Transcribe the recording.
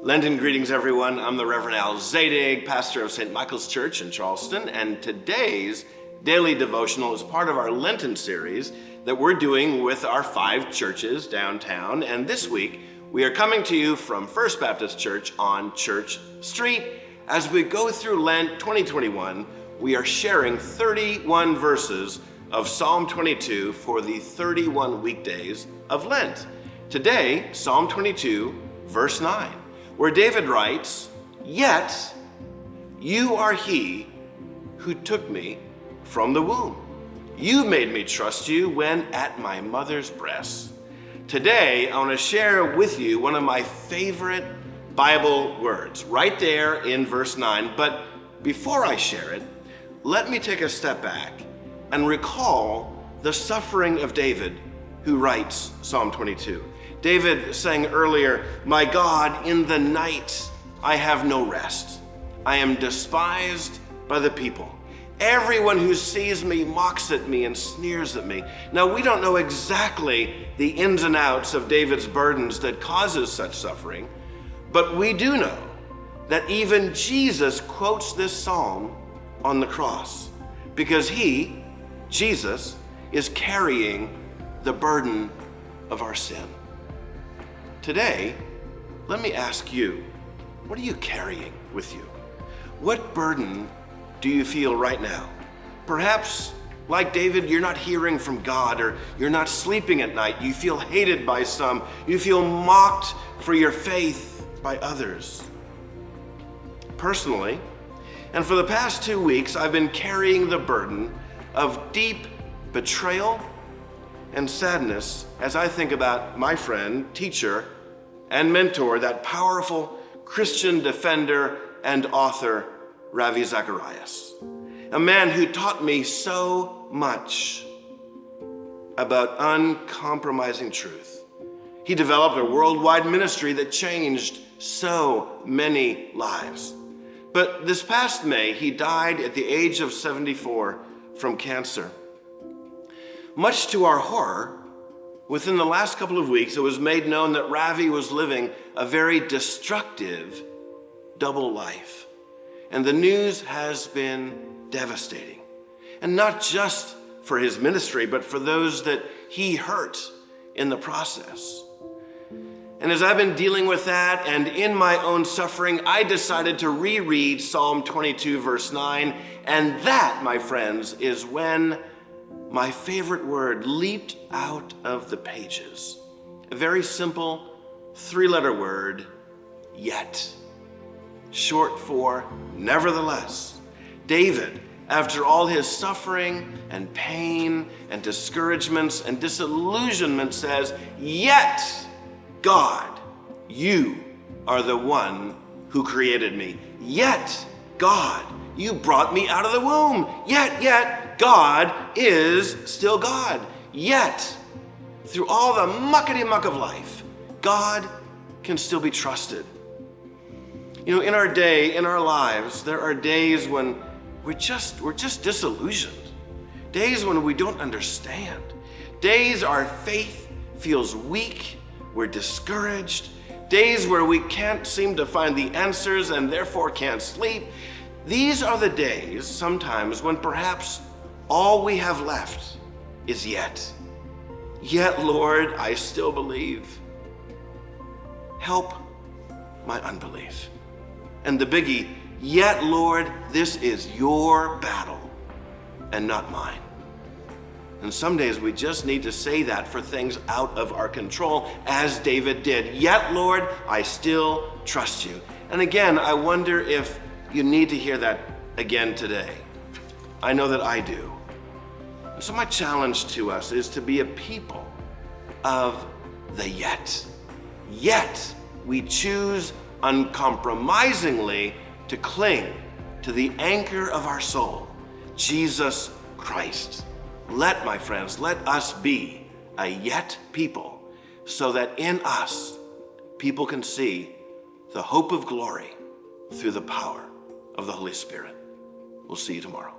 Lenten greetings, everyone. I'm the Reverend Zadig, pastor of St. Michael's Church in Charleston, and today's daily devotional is part of our Lenten series that we're doing with our 5 churches downtown. And this week, we are coming to you from First Baptist Church on Church Street. As we go through Lent 2021, we are sharing 31 verses of Psalm 22 for the 31 weekdays of Lent. Today, Psalm 22, verse 9. Where David writes, "Yet you are he who took me from the womb. You made me trust you when at my mother's breast." Today, I want to share with you one of my favorite Bible words, right there in verse 9. But before I share it, let me take a step back and recall the suffering of David, who writes Psalm 22. David sang earlier, "My God, in the night I have no rest. I am despised by the people. Everyone who sees me mocks at me and sneers at me." Now, we don't know exactly the ins and outs of David's burdens that causes such suffering, but we do know that even Jesus quotes this psalm on the cross because he, Jesus, is carrying the burden of our sin. Today, let me ask you, what are you carrying with you? What burden do you feel right now? Perhaps, like David, you're not hearing from God, or you're not sleeping at night. You feel hated by some. You feel mocked for your faith by others. Personally, and for the past 2 weeks, I've been carrying the burden of deep betrayal and sadness as I think about my friend, teacher, and mentor, that powerful Christian defender and author, Ravi Zacharias, a man who taught me so much about uncompromising truth. He developed a worldwide ministry that changed so many lives. But this past May, he died at the age of 74 from cancer. Much to our horror, within the last couple of weeks, it was made known that Ravi was living a very destructive double life. And the news has been devastating. And not just for his ministry, but for those that he hurt in the process. And as I've been dealing with that and in my own suffering, I decided to reread Psalm 22, verse 9. And that, my friends, is when my favorite word leaped out of the pages. A very simple 3-letter word, yet. Short for nevertheless. David, after all his suffering and pain and discouragements and disillusionment, says, "Yet, God, you are the one who created me. Yet, God, you brought me out of the womb. Yet, God is still God. Yet, through all the muckety-muck of life, God can still be trusted." You know, in our day, in our lives, there are days when we're just disillusioned. Days when we don't understand. Days our faith feels weak, we're discouraged. Days where we can't seem to find the answers and therefore can't sleep. These are the days sometimes when perhaps all we have left is yet. Yet, Lord, I still believe. Help my unbelief. And the biggie, yet, Lord, this is your battle and not mine. And some days we just need to say that for things out of our control, as David did. Yet, Lord, I still trust you. And again, I wonder if you need to hear that again today. I know that I do. And so my challenge to us is to be a people of the yet. Yet we choose uncompromisingly to cling to the anchor of our soul, Jesus Christ. Let, my friends, let us be a yet people, so that in us people can see the hope of glory through the power of the Holy Spirit. We'll see you tomorrow.